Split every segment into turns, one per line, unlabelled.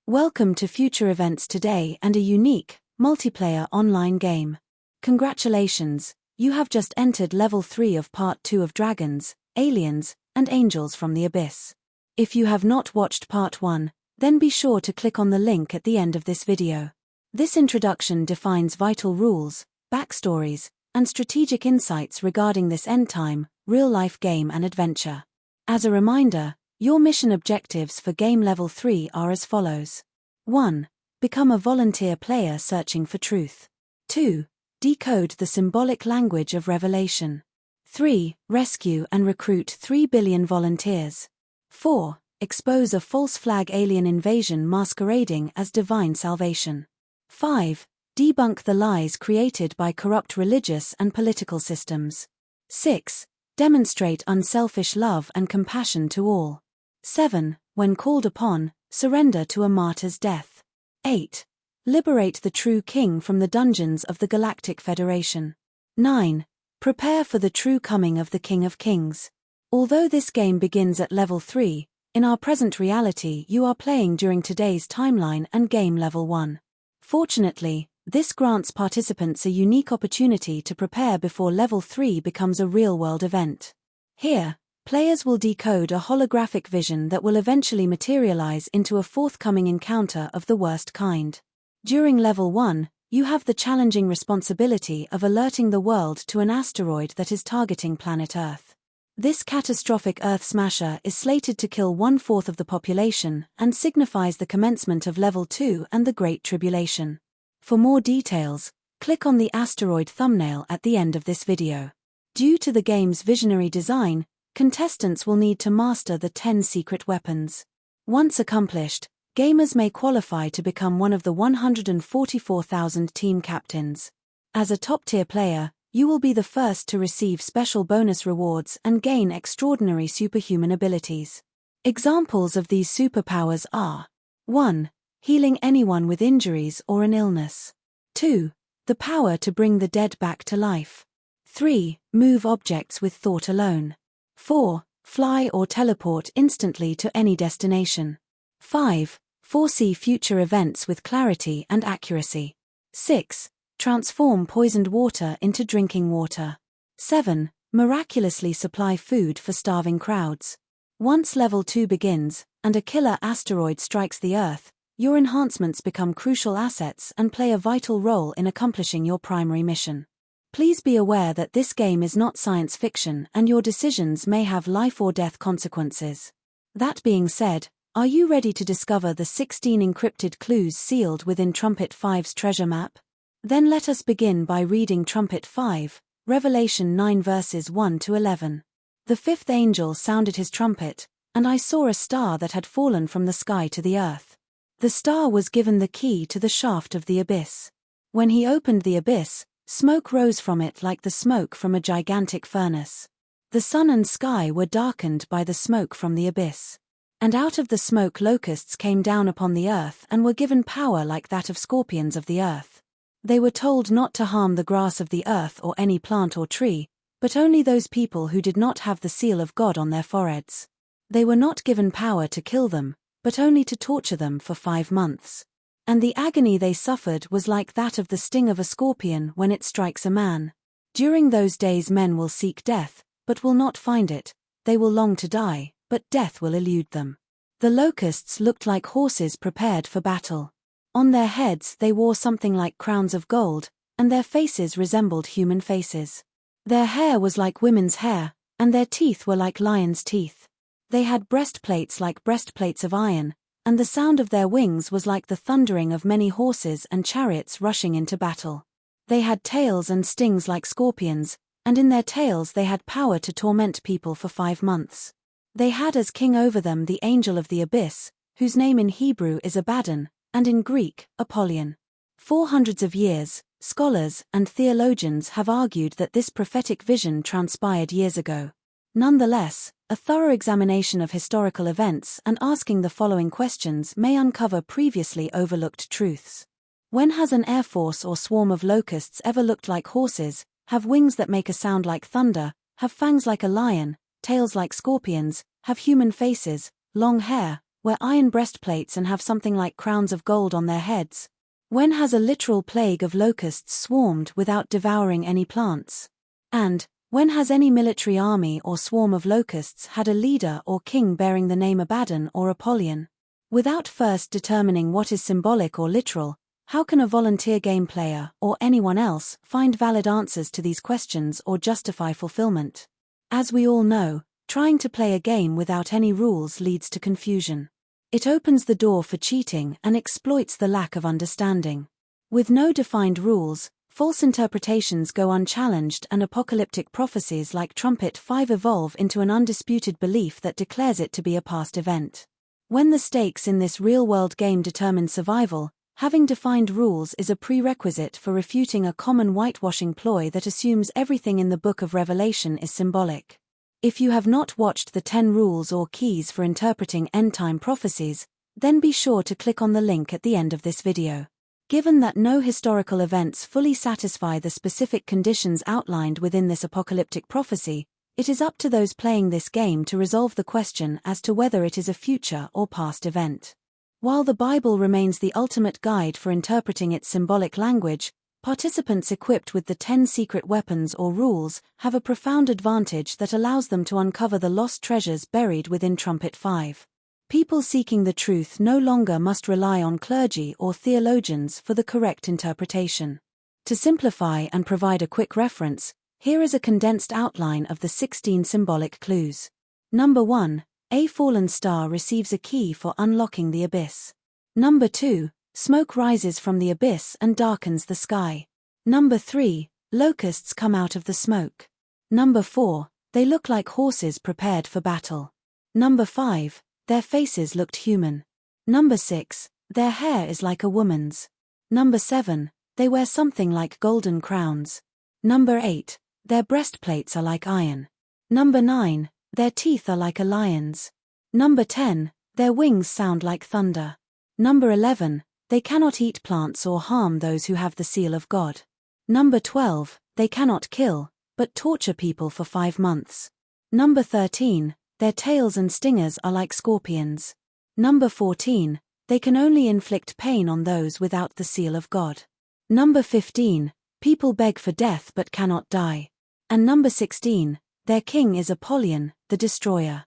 Welcome to Future Events Today and a unique, multiplayer online game. Congratulations, you have just entered Level 3 of Part 2 of Dragons, Aliens, and Angels from the Abyss. If you have not watched Part 1, then be sure to click on the link at the end of this video. This introduction defines vital rules, backstories, and strategic insights regarding this end-time, real-life game and adventure. As a reminder, your mission objectives for Game Level 3 are as follows. 1. Become a volunteer player searching for truth. 2. Decode the symbolic language of revelation. 3. Rescue and recruit 3 billion volunteers. 4. Expose a false flag alien invasion masquerading as divine salvation. 5. Debunk the lies created by corrupt religious and political systems. 6. Demonstrate unselfish love and compassion to all. 7. When called upon, surrender to a martyr's death. 8. Liberate the true king from the dungeons of the Galactic Federation. 9. Prepare for the true coming of the King of Kings. Although this game begins at Level 3, in our present reality you are playing during today's timeline and Game Level 1. Fortunately, this grants participants a unique opportunity to prepare before Level 3 becomes a real-world event. Here, players will decode a holographic vision that will eventually materialize into a forthcoming encounter of the worst kind. During Level 1, you have the challenging responsibility of alerting the world to an asteroid that is targeting planet Earth. This catastrophic Earth smasher is slated to kill 1/4 of the population and signifies the commencement of Level 2 and the Great Tribulation. For more details, click on the asteroid thumbnail at the end of this video. Due to the game's visionary design, contestants will need to master the 10 secret weapons. Once accomplished, gamers may qualify to become one of the 144,000 team captains. As a top-tier player, you will be the first to receive special bonus rewards and gain extraordinary superhuman abilities. Examples of these superpowers are: 1. Healing anyone with injuries or an illness. 2. The power to bring the dead back to life. 3. Move objects with thought alone. 4. Fly or teleport instantly to any destination. 5. Foresee future events with clarity and accuracy. 6. Transform poisoned water into drinking water. 7. Miraculously supply food for starving crowds. Once Level 2 begins, and a killer asteroid strikes the Earth, your enhancements become crucial assets and play a vital role in accomplishing your primary mission. Please be aware that this game is not science fiction and your decisions may have life or death consequences. That being said, are you ready to discover the 16 encrypted clues sealed within Trumpet 5's treasure map? Then let us begin by reading Trumpet 5, Revelation 9 verses 1 to 11. The fifth angel sounded his trumpet, and I saw a star that had fallen from the sky to the earth. The star was given the key to the shaft of the abyss. When he opened the abyss, smoke rose from it like the smoke from a gigantic furnace. The sun and sky were darkened by the smoke from the abyss. And out of the smoke locusts came down upon the earth and were given power like that of scorpions of the earth. They were told not to harm the grass of the earth or any plant or tree, but only those people who did not have the seal of God on their foreheads. They were not given power to kill them, but only to torture them for 5 months. And the agony they suffered was like that of the sting of a scorpion when it strikes a man. During those days men will seek death, but will not find it, they will long to die, but death will elude them. The locusts looked like horses prepared for battle. On their heads they wore something like crowns of gold, and their faces resembled human faces. Their hair was like women's hair, and their teeth were like lions' teeth. They had breastplates like breastplates of iron, and the sound of their wings was like the thundering of many horses and chariots rushing into battle. They had tails and stings like scorpions, and in their tails they had power to torment people for 5 months. They had as king over them the angel of the abyss, whose name in Hebrew is Abaddon, and in Greek, Apollyon. For hundreds of years, scholars and theologians have argued that this prophetic vision transpired years ago. Nonetheless, a thorough examination of historical events and asking the following questions may uncover previously overlooked truths. When has an air force or swarm of locusts ever looked like horses, have wings that make a sound like thunder, have fangs like a lion, tails like scorpions, have human faces, long hair, wear iron breastplates and have something like crowns of gold on their heads? When has a literal plague of locusts swarmed without devouring any plants? And, when has any military army or swarm of locusts had a leader or king bearing the name Abaddon or Apollyon? Without first determining what is symbolic or literal, how can a volunteer game player, or anyone else, find valid answers to these questions or justify fulfillment? As we all know, trying to play a game without any rules leads to confusion. It opens the door for cheating and exploits the lack of understanding. With no defined rules, false interpretations go unchallenged and apocalyptic prophecies like Trumpet 5 evolve into an undisputed belief that declares it to be a past event. When the stakes in this real-world game determine survival, having defined rules is a prerequisite for refuting a common whitewashing ploy that assumes everything in the Book of Revelation is symbolic. If you have not watched the 10 rules or keys for interpreting end-time prophecies, then be sure to click on the link at the end of this video. Given that no historical events fully satisfy the specific conditions outlined within this apocalyptic prophecy, it is up to those playing this game to resolve the question as to whether it is a future or past event. While the Bible remains the ultimate guide for interpreting its symbolic language, participants equipped with the 10 secret weapons or rules have a profound advantage that allows them to uncover the lost treasures buried within Trumpet 5. People seeking the truth no longer must rely on clergy or theologians for the correct interpretation. To simplify and provide a quick reference, here is a condensed outline of the 16 symbolic clues. Number 1. A fallen star receives a key for unlocking the abyss. Number 2. Smoke rises from the abyss and darkens the sky. Number 3. Locusts come out of the smoke. Number 4. They look like horses prepared for battle. Number 5. Their faces looked human. Number 6. Their hair is like a woman's. Number 7. They wear something like golden crowns. Number 8. Their breastplates are like iron. Number 9. Their teeth are like a lion's. Number 10. Their wings sound like thunder. Number 11. They cannot eat plants or harm those who have the seal of God. Number 12. They cannot kill, but torture people for 5 months. Number 13. Their tails and stingers are like scorpions. Number 14. They can only inflict pain on those without the seal of God. Number 15. People beg for death but cannot die. And number 16. Their king is Apollyon, the destroyer.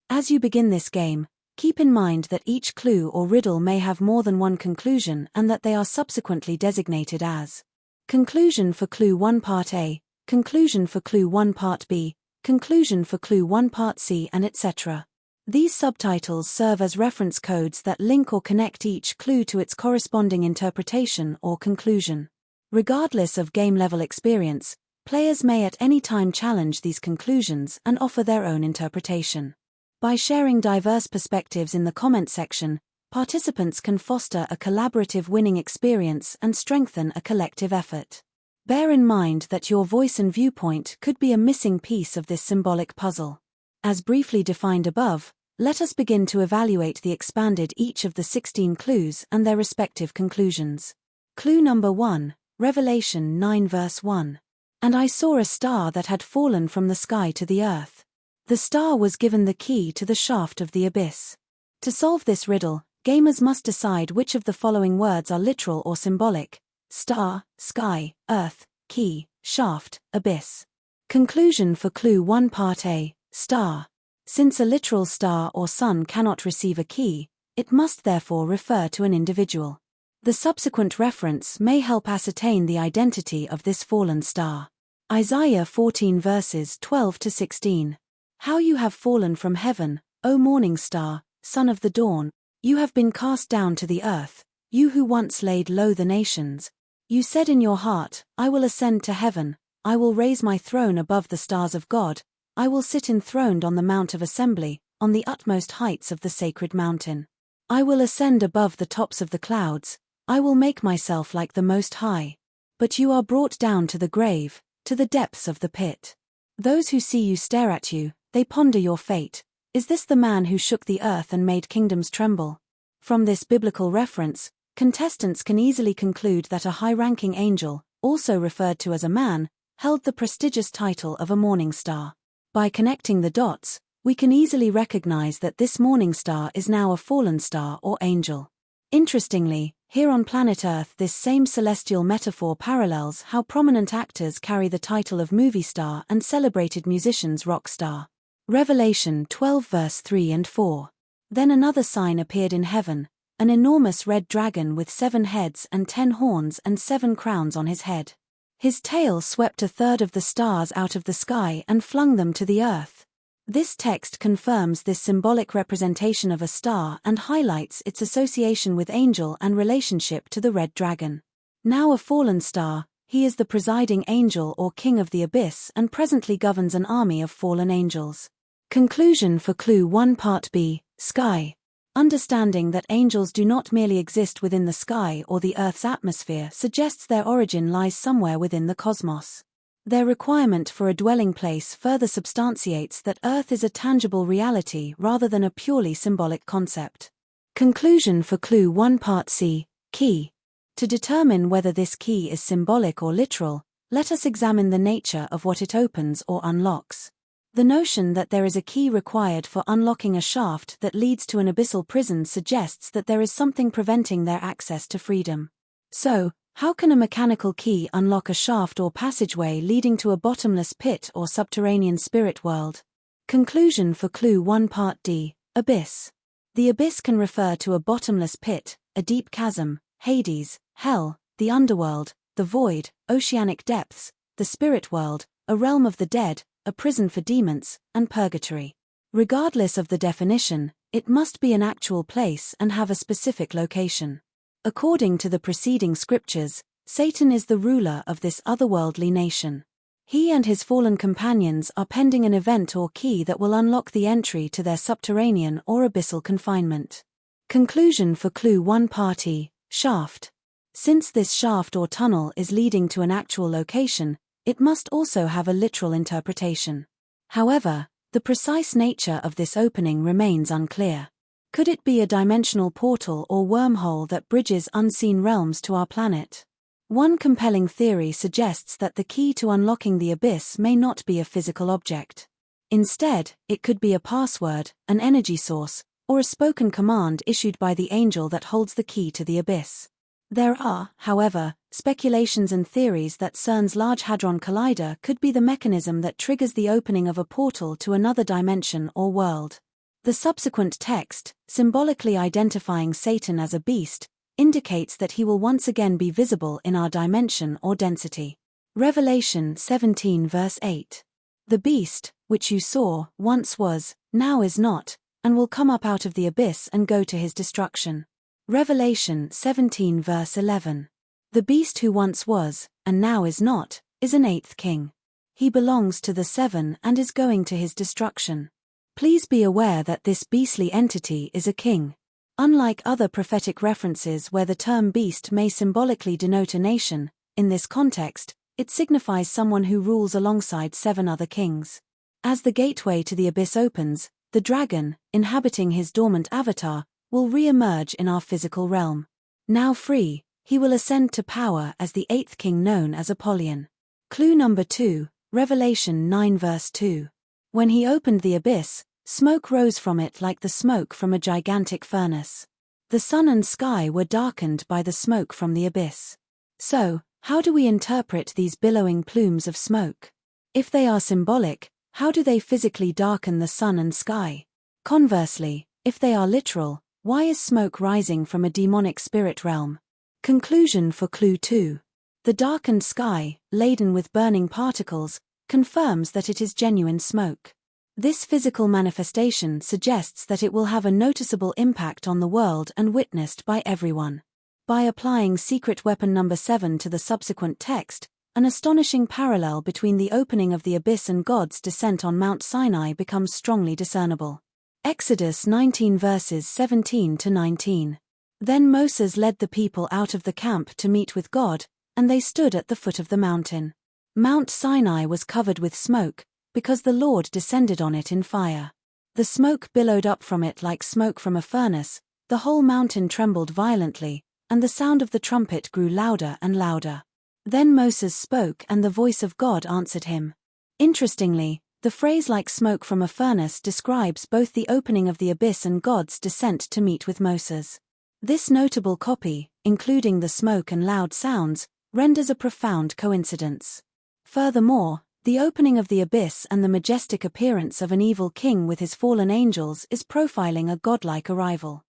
As you begin this game, keep in mind that each clue or riddle may have more than one conclusion and that they are subsequently designated as Conclusion for Clue 1 Part A, Conclusion for Clue 1 Part B, Conclusion for Clue 1 Part C, and etc. These subtitles serve as reference codes that link or connect each clue to its corresponding interpretation or conclusion. Regardless of game-level experience, players may at any time challenge these conclusions and offer their own interpretation. By sharing diverse perspectives in the comment section, participants can foster a collaborative winning experience and strengthen a collective effort. Bear in mind that your voice and viewpoint could be a missing piece of this symbolic puzzle. As briefly defined above, let us begin to evaluate the expanded each of the 16 clues and their respective conclusions. Clue number 1, Revelation 9 verse 1. And I saw a star that had fallen from the sky to the earth. The star was given the key to the shaft of the abyss. To solve this riddle, gamers must decide which of the following words are literal or symbolic: star, sky, earth, key, shaft, abyss. Conclusion for Clue 1 Part A, star. Since a literal star or sun cannot receive a key, it must therefore refer to an individual. The subsequent reference may help ascertain the identity of this fallen star. Isaiah 14 verses 12 to 16. How you have fallen from heaven, O morning star, son of the dawn, you have been cast down to the earth, you who once laid low the nations. You said in your heart, I will ascend to heaven, I will raise my throne above the stars of God, I will sit enthroned on the mount of assembly, on the utmost heights of the sacred mountain. I will ascend above the tops of the clouds, I will make myself like the Most High. But you are brought down to the grave, to the depths of the pit. Those who see you stare at you, they ponder your fate. Is this the man who shook the earth and made kingdoms tremble? From this biblical reference, contestants can easily conclude that a high-ranking angel, also referred to as a man, held the prestigious title of a morning star. By connecting the dots, we can easily recognize that this morning star is now a fallen star or angel. Interestingly, here on planet Earth, this same celestial metaphor parallels how prominent actors carry the title of movie star and celebrated musicians rock star. Revelation 12 verse 3 and 4. Then another sign appeared in heaven, an enormous red dragon with 7 heads and 10 horns and 7 crowns on his head. His tail swept a third of the stars out of the sky and flung them to the earth. This text confirms this symbolic representation of a star and highlights its association with angel and relationship to the red dragon. Now a fallen star, he is the presiding angel or king of the abyss and presently governs an army of fallen angels. Conclusion for Clue 1 Part B, Sky. Understanding that angels do not merely exist within the sky or the Earth's atmosphere suggests their origin lies somewhere within the cosmos. Their requirement for a dwelling place further substantiates that Earth is a tangible reality rather than a purely symbolic concept. Conclusion for Clue 1 Part C, Key. To determine whether this key is symbolic or literal, let us examine the nature of what it opens or unlocks. The notion that there is a key required for unlocking a shaft that leads to an abyssal prison suggests that there is something preventing their access to freedom. So, how can a mechanical key unlock a shaft or passageway leading to a bottomless pit or subterranean spirit world? Conclusion for Clue 1 Part D, Abyss. The abyss can refer to a bottomless pit, a deep chasm, Hades, hell, the underworld, the void, oceanic depths, the spirit world, a realm of the dead, a prison for demons, and purgatory. Regardless of the definition, it must be an actual place and have a specific location. According to the preceding scriptures, Satan is the ruler of this otherworldly nation. He and his fallen companions are pending an event or key that will unlock the entry to their subterranean or abyssal confinement. Conclusion for Clue 1 Part E, Shaft. Since this shaft or tunnel is leading to an actual location, it must also have a literal interpretation. However, the precise nature of this opening remains unclear. Could it be a dimensional portal or wormhole that bridges unseen realms to our planet? One compelling theory suggests that the key to unlocking the abyss may not be a physical object. Instead, it could be a password, an energy source, or a spoken command issued by the angel that holds the key to the abyss. There are, however, speculations and theories that CERN's Large Hadron Collider could be the mechanism that triggers the opening of a portal to another dimension or world. The subsequent text, symbolically identifying Satan as a beast, indicates that he will once again be visible in our dimension or density. Revelation 17 verse 8. The beast, which you saw, once was, now is not, and will come up out of the abyss and go to his destruction. Revelation 17 verse 11. The beast who once was, and now is not, is an 8th king. He belongs to the 7 and is going to his destruction. Please be aware that this beastly entity is a king. Unlike other prophetic references where the term beast may symbolically denote a nation, in this context, it signifies someone who rules alongside 7 other kings. As the gateway to the abyss opens, the dragon, inhabiting his dormant avatar, will re-emerge in our physical realm. Now free, he will ascend to power as the 8th king known as Apollyon. Clue number 2, Revelation 9 verse 2. When he opened the abyss, smoke rose from it like the smoke from a gigantic furnace. The sun and sky were darkened by the smoke from the abyss. So, how do we interpret these billowing plumes of smoke? If they are symbolic, how do they physically darken the sun and sky? Conversely, if they are literal, why is smoke rising from a demonic spirit realm? Conclusion for Clue 2. The darkened sky, laden with burning particles, confirms that it is genuine smoke. This physical manifestation suggests that it will have a noticeable impact on the world and witnessed by everyone. By applying secret weapon number 7 to the subsequent text, an astonishing parallel between the opening of the abyss and God's descent on Mount Sinai becomes strongly discernible. Exodus 19 verses 17 to 19. Then Moses led the people out of the camp to meet with God, and they stood at the foot of the mountain. Mount Sinai was covered with smoke, because the Lord descended on it in fire. The smoke billowed up from it like smoke from a furnace, the whole mountain trembled violently, and the sound of the trumpet grew louder and louder. Then Moses spoke and the voice of God answered him. Interestingly, the The phrase "like smoke from a furnace" describes both the opening of the abyss and God's descent to meet with Moses. This notable copy, including the smoke and loud sounds, renders a profound coincidence. Furthermore, the opening of the abyss and the majestic appearance of an evil king with his fallen angels is profiling a godlike arrival.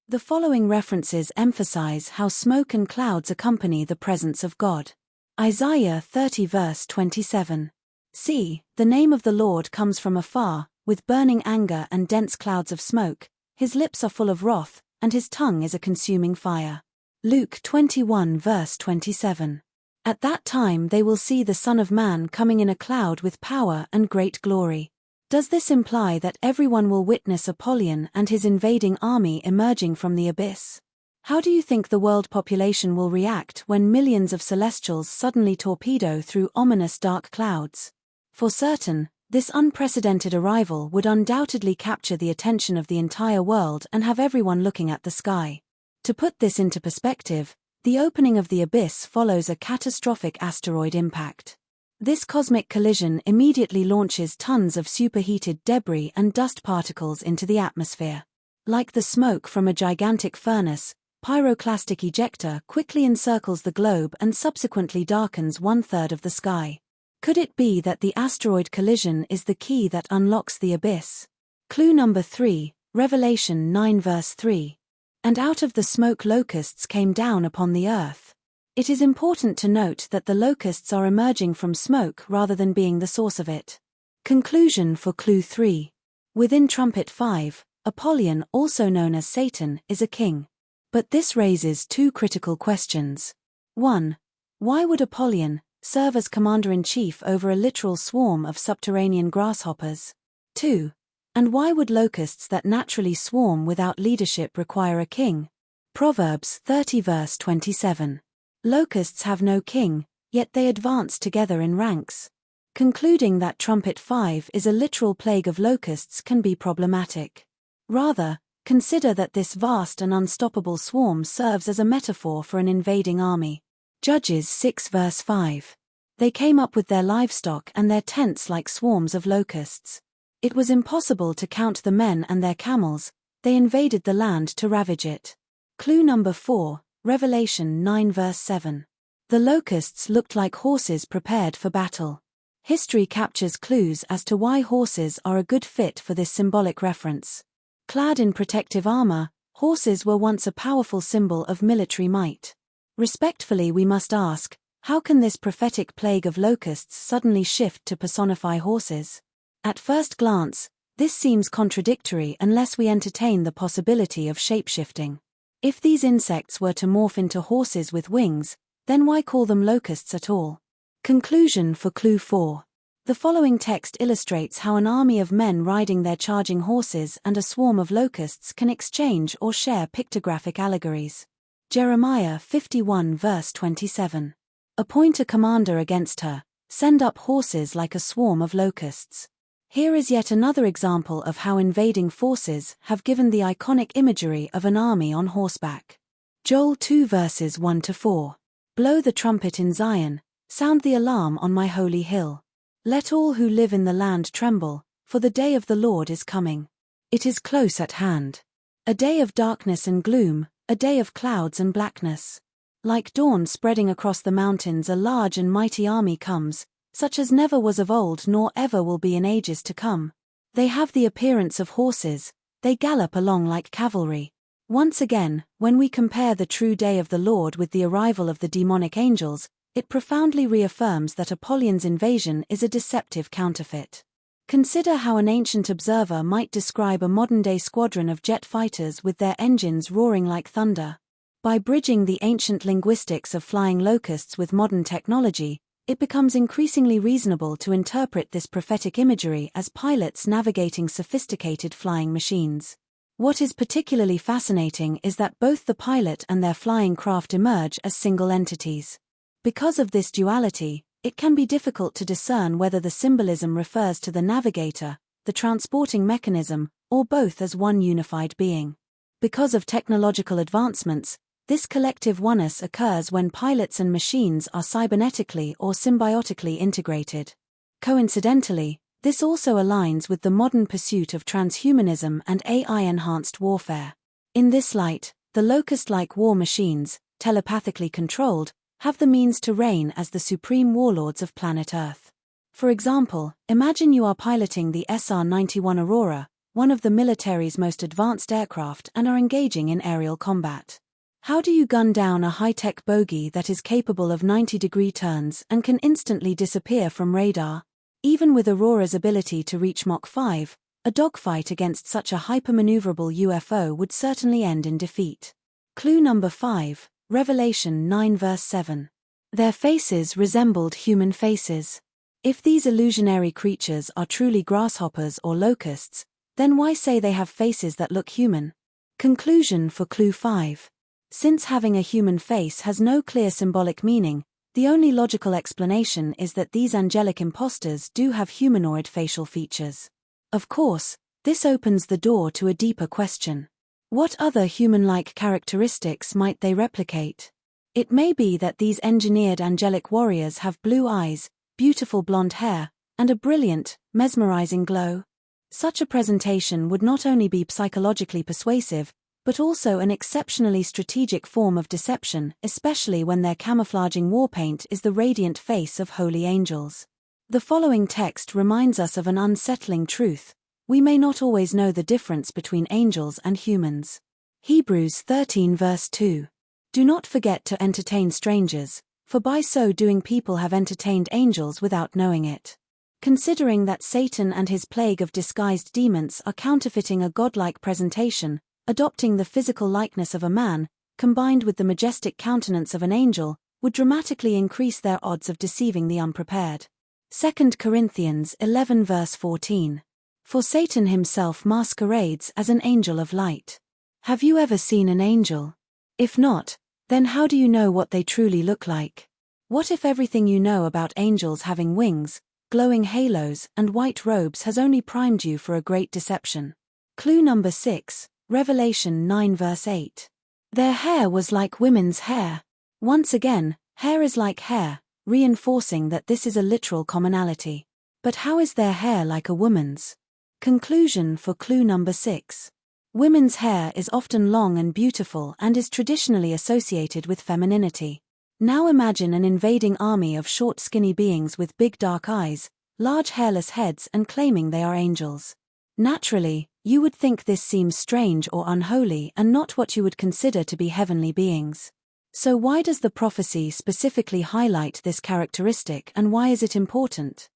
The following references emphasize how smoke and clouds accompany the presence of God. Isaiah 30 verse 27. See, the name of the Lord comes from afar, with burning anger and dense clouds of smoke, his lips are full of wrath, and his tongue is a consuming fire. Luke 21 verse 27. At that time they will see the Son of Man coming in a cloud with power and great glory. Does this imply that everyone will witness Apollyon and his invading army emerging from the abyss? How do you think the world population will react when millions of celestials suddenly torpedo through ominous dark clouds? For certain, this unprecedented arrival would undoubtedly capture the attention of the entire world and have everyone looking at the sky. To put this into perspective, the opening of the abyss follows a catastrophic asteroid impact. This cosmic collision immediately launches tons of superheated debris and dust particles into the atmosphere. Like the smoke from a gigantic furnace, pyroclastic ejecta quickly encircles the globe and subsequently darkens 1/3 of the sky. Could it be that the asteroid collision is the key that unlocks the abyss? Clue number 3, Revelation 9 verse 3. And out of the smoke locusts came down upon the earth. It is important to note that the locusts are emerging from smoke rather than being the source of it. Conclusion for Clue 3. Within Trumpet 5, Apollyon, also known as Satan, is a king. But this raises two critical questions. 1. Why would Apollyon serve as commander-in-chief over a literal swarm of subterranean grasshoppers? 2. And why would locusts that naturally swarm without leadership require a king? Proverbs 30 verse 27. Locusts have no king, yet they advance together in ranks. Concluding that Trumpet 5 is a literal plague of locusts can be problematic. Rather, consider that this vast and unstoppable swarm serves as a metaphor for an invading army. Judges 6 verse 5. They came up with their livestock and their tents like swarms of locusts. It was impossible to count the men and their camels, they invaded the land to ravage it. Clue number 4, Revelation 9 verse 7. The locusts looked like horses prepared for battle. History captures clues as to why horses are a good fit for this symbolic reference. Clad in protective armor, horses were once a powerful symbol of military might. Respectfully we must ask, how can this prophetic plague of locusts suddenly shift to personify horses? At first glance, this seems contradictory unless we entertain the possibility of shapeshifting. If these insects were to morph into horses with wings, then why call them locusts at all? Conclusion for Clue 4. The following text illustrates how an army of men riding their charging horses and a swarm of locusts can exchange or share pictographic allegories. Jeremiah 51 verse 27. Appoint a commander against her, send up horses like a swarm of locusts. Here is yet another example of how invading forces have given the iconic imagery of an army on horseback. Joel 2 verses 1-4. Blow the trumpet in Zion, sound the alarm on my holy hill. Let all who live in the land tremble, for the day of the Lord is coming. It is close at hand. A day of darkness and gloom, a day of clouds and blackness. Like dawn spreading across the mountains, a large and mighty army comes, such as never was of old nor ever will be in ages to come. They have the appearance of horses, they gallop along like cavalry. Once again, when we compare the true day of the Lord with the arrival of the demonic angels, it profoundly reaffirms that Apollyon's invasion is a deceptive counterfeit. Consider how an ancient observer might describe a modern-day squadron of jet fighters with their engines roaring like thunder. By bridging the ancient linguistics of flying locusts with modern technology, it becomes increasingly reasonable to interpret this prophetic imagery as pilots navigating sophisticated flying machines. What is particularly fascinating is that both the pilot and their flying craft emerge as single entities. Because of this duality, it can be difficult to discern whether the symbolism refers to the navigator, the transporting mechanism, or both as one unified being. Because of technological advancements, this collective oneness occurs when pilots and machines are cybernetically or symbiotically integrated. Coincidentally, This also aligns with the modern pursuit of transhumanism and AI-enhanced warfare. In this light, the Locust-like war machines, telepathically controlled, have the means to reign as the supreme warlords of planet Earth. For example, imagine you are piloting the SR-91 Aurora, one of the military's most advanced aircraft, and are engaging in aerial combat. How do you gun down a high-tech bogie that is capable of 90-degree turns and can instantly disappear from radar? Even with Aurora's ability to reach Mach 5, a dogfight against such a hypermaneuverable UFO would certainly end in defeat. Clue number 5, Revelation 9 verse 7. Their faces resembled human faces. If these illusionary creatures are truly grasshoppers or locusts, then why say they have faces that look human? Conclusion for Clue 5. Since having a human face has no clear symbolic meaning, the only logical explanation is that these angelic imposters do have humanoid facial features. Of course, this opens the door to a deeper question. What other human-like characteristics might they replicate? It may be that these engineered angelic warriors have blue eyes, beautiful blonde hair, and a brilliant, mesmerizing glow. Such a presentation would not only be psychologically persuasive, but also an exceptionally strategic form of deception, especially when their camouflaging war paint is the radiant face of holy angels. The following text reminds us of an unsettling truth: we may not always know the difference between angels and humans. Hebrews 13 verse 2. Do not forget to entertain strangers, for by so doing people have entertained angels without knowing it. Considering that Satan and his plague of disguised demons are counterfeiting a godlike presentation, adopting the physical likeness of a man, combined with the majestic countenance of an angel, would dramatically increase their odds of deceiving the unprepared. 2 Corinthians 11 verse 14. For Satan himself masquerades as an angel of light. Have you ever seen an angel? If not, then how do you know what they truly look like? What if everything you know about angels having wings, glowing halos, and white robes has only primed you for a great deception? Clue number 6, Revelation 9 verse 8. Their hair was like women's hair. Once again, hair is like hair, reinforcing that this is a literal commonality. But how is their hair like a woman's? Conclusion for clue number 6. Women's hair is often long and beautiful and is traditionally associated with femininity. Now imagine an invading army of short skinny beings with big dark eyes, large hairless heads, and claiming they are angels. Naturally, you would think this seems strange or unholy and not what you would consider to be heavenly beings. So why does the prophecy specifically highlight this characteristic, and why is it important?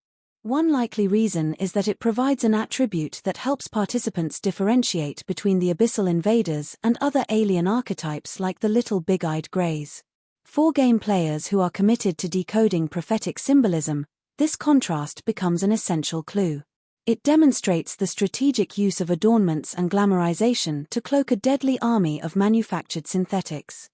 One likely reason is that it provides an attribute that helps participants differentiate between the abyssal invaders and other alien archetypes like the little big-eyed greys. For game players who are committed to decoding prophetic symbolism, this contrast becomes an essential clue. It demonstrates the strategic use of adornments and glamorization to cloak a deadly army of manufactured synthetics.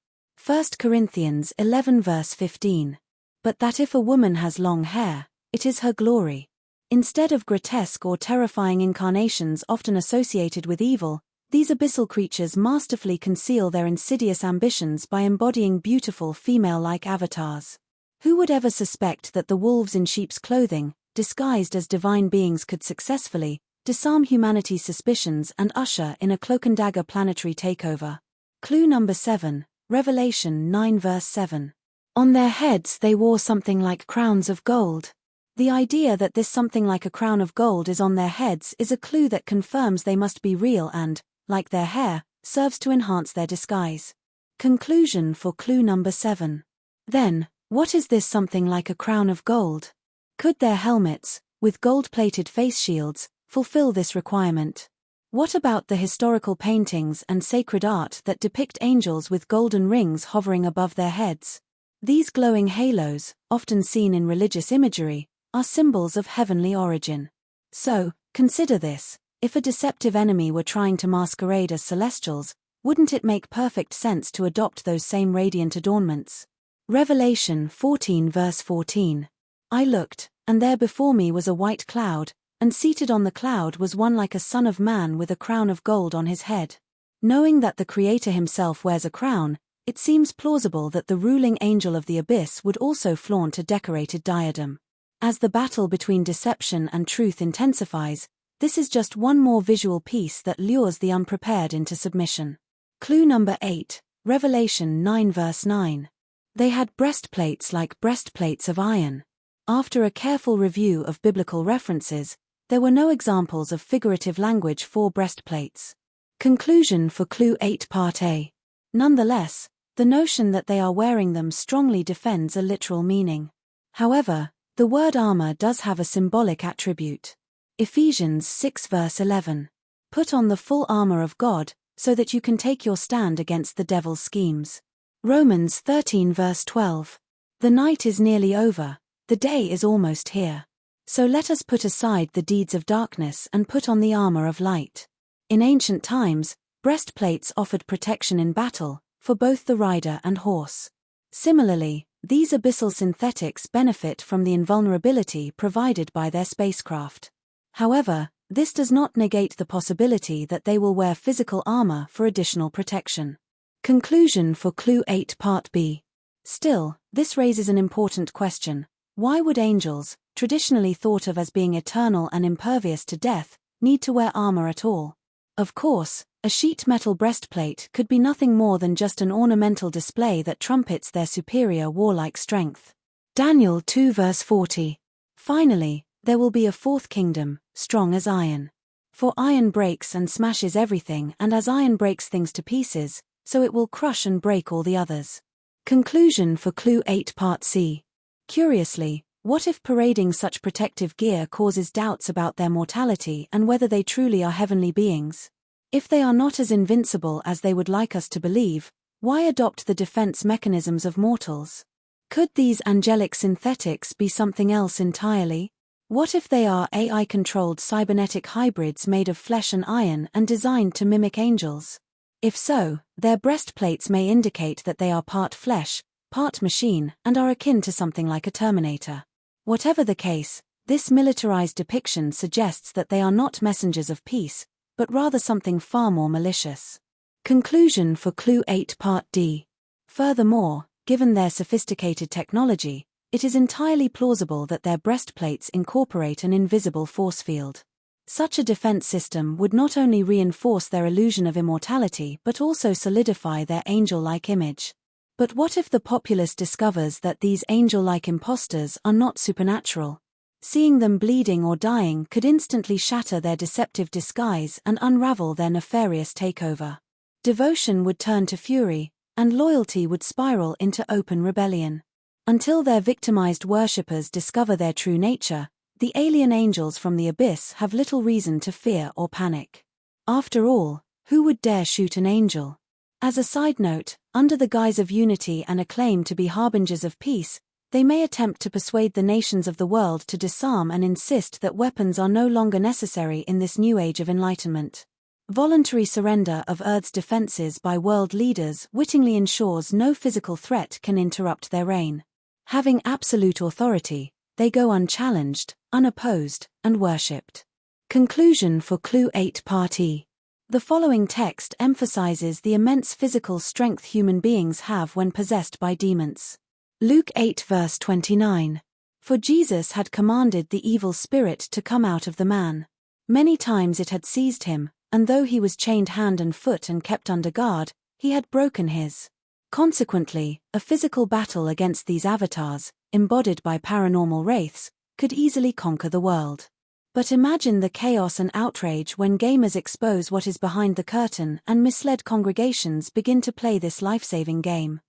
1 Corinthians 11 verse 15. But that if a woman has long hair, it is her glory. Instead of grotesque or terrifying incarnations often associated with evil, these abyssal creatures masterfully conceal their insidious ambitions by embodying beautiful female-like avatars. Who would ever suspect that the wolves in sheep's clothing, disguised as divine beings, could successfully disarm humanity's suspicions and usher in a cloak-and-dagger planetary takeover? Clue number 7, Revelation 9 verse 7. On their heads they wore something like crowns of gold. The idea that this something like a crown of gold is on their heads is a clue that confirms they must be real and, like their hair, serves to enhance their disguise. Conclusion for clue number 7. Then, what is this something like a crown of gold? Could their helmets, with gold-plated face shields, fulfill this requirement? What about the historical paintings and sacred art that depict angels with golden rings hovering above their heads? These glowing halos, often seen in religious imagery, are symbols of heavenly origin. So, consider this: if a deceptive enemy were trying to masquerade as celestials, wouldn't it make perfect sense to adopt those same radiant adornments? Revelation 14 verse 14. I looked, and there before me was a white cloud, and seated on the cloud was one like a son of man with a crown of gold on his head. Knowing that the Creator himself wears a crown, it seems plausible that the ruling angel of the abyss would also flaunt a decorated diadem. As the battle between deception and truth intensifies, this is just one more visual piece that lures the unprepared into submission. Clue number 8, Revelation 9 verse 9. They had breastplates like breastplates of iron. After a careful review of biblical references, there were no examples of figurative language for breastplates. Conclusion for Clue 8 Part A. Nonetheless, the notion that they are wearing them strongly defends a literal meaning. However, the word armor does have a symbolic attribute. Ephesians 6 verse 11. Put on the full armor of God, so that you can take your stand against the devil's schemes. Romans 13 verse 12. The night is nearly over, the day is almost here. So let us put aside the deeds of darkness and put on the armor of light. In ancient times, breastplates offered protection in battle, for both the rider and horse. Similarly, these abyssal synthetics benefit from the invulnerability provided by their spacecraft. However, this does not negate the possibility that they will wear physical armor for additional protection. Conclusion for Clue 8 Part B. Still, this raises an important question. Why would angels, traditionally thought of as being eternal and impervious to death, need to wear armor at all? Of course, a sheet metal breastplate could be nothing more than just an ornamental display that trumpets their superior warlike strength. Daniel 2 verse 40. Finally, there will be a fourth kingdom, strong as iron. For iron breaks and smashes everything, and as iron breaks things to pieces, so it will crush and break all the others. Conclusion for Clue 8 Part C. Curiously, what if parading such protective gear causes doubts about their mortality and whether they truly are heavenly beings? If they are not as invincible as they would like us to believe, why adopt the defense mechanisms of mortals? Could these angelic synthetics be something else entirely? What if they are AI-controlled cybernetic hybrids made of flesh and iron and designed to mimic angels? If so, their breastplates may indicate that they are part flesh, part machine, and are akin to something like a Terminator. Whatever the case, this militarized depiction suggests that they are not messengers of peace, but rather something far more malicious. Conclusion for Clue 8 Part D. Furthermore, given their sophisticated technology, it is entirely plausible that their breastplates incorporate an invisible force field. Such a defense system would not only reinforce their illusion of immortality but also solidify their angel-like image. But what if the populace discovers that these angel-like impostors are not supernatural? Seeing them bleeding or dying could instantly shatter their deceptive disguise and unravel their nefarious takeover. Devotion would turn to fury, and loyalty would spiral into open rebellion. Until their victimized worshippers discover their true nature, the alien angels from the abyss have little reason to fear or panic. After all, who would dare shoot an angel? As a side note, under the guise of unity and a claim to be harbingers of peace, they may attempt to persuade the nations of the world to disarm and insist that weapons are no longer necessary in this new age of enlightenment. Voluntary surrender of Earth's defenses by world leaders wittingly ensures no physical threat can interrupt their reign. Having absolute authority, they go unchallenged, unopposed, and worshipped. Conclusion for Clue 8 Part E. The following text emphasizes the immense physical strength human beings have when possessed by demons. Luke 8 verse 29. For Jesus had commanded the evil spirit to come out of the man. Many times it had seized him, and though he was chained hand and foot and kept under guard, he had broken his. Consequently, a physical battle against these avatars, embodied by paranormal wraiths, could easily conquer the world. But imagine the chaos and outrage when gamers expose what is behind the curtain and misled congregations begin to play this life-saving game.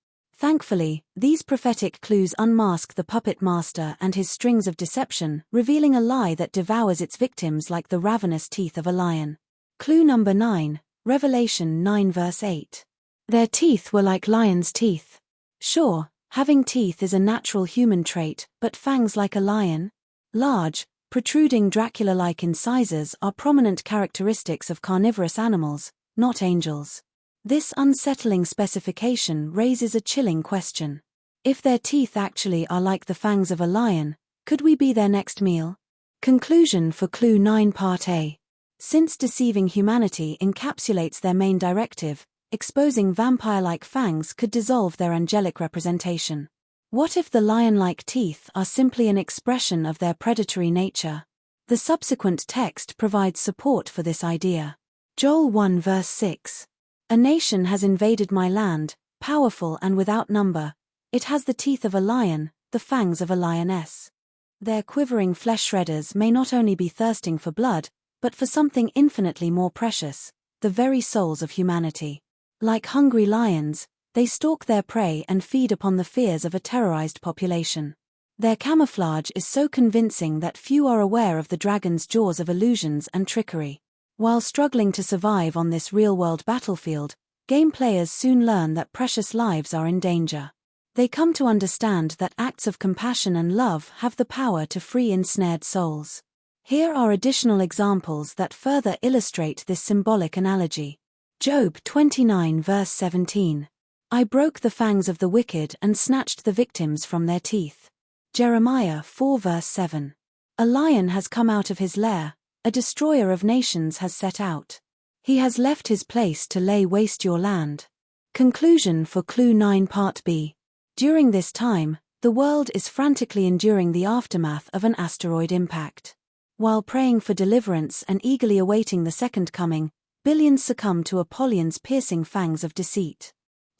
Thankfully, these prophetic clues unmask the puppet master and his strings of deception, revealing a lie that devours its victims like the ravenous teeth of a lion. Clue number 9, Revelation 9 verse 8. Their teeth were like lions' teeth. Sure, having teeth is a natural human trait, but fangs like a lion? Large, protruding Dracula-like incisors are prominent characteristics of carnivorous animals, not angels. This unsettling specification raises a chilling question. If their teeth actually are like the fangs of a lion, could we be their next meal? Conclusion for Clue 9 Part A. Since deceiving humanity encapsulates their main directive, exposing vampire-like fangs could dissolve their angelic representation. What if the lion-like teeth are simply an expression of their predatory nature? The subsequent text provides support for this idea. Joel 1 verse 6. A nation has invaded my land, powerful and without number. It has the teeth of a lion, the fangs of a lioness. Their quivering flesh shredders may not only be thirsting for blood, but for something infinitely more precious, the very souls of humanity. Like hungry lions, they stalk their prey and feed upon the fears of a terrorized population. Their camouflage is so convincing that few are aware of the dragon's jaws of illusions and trickery. While struggling to survive on this real-world battlefield, game players soon learn that precious lives are in danger. They come to understand that acts of compassion and love have the power to free ensnared souls. Here are additional examples that further illustrate this symbolic analogy. Job 29 verse 17. I broke the fangs of the wicked and snatched the victims from their teeth. Jeremiah 4 verse 7. A lion has come out of his lair, a destroyer of nations has set out. He has left his place to lay waste your land. Conclusion for Clue 9 Part B. During this time, the world is frantically enduring the aftermath of an asteroid impact. While praying for deliverance and eagerly awaiting the second coming, billions succumb to Apollyon's piercing fangs of deceit.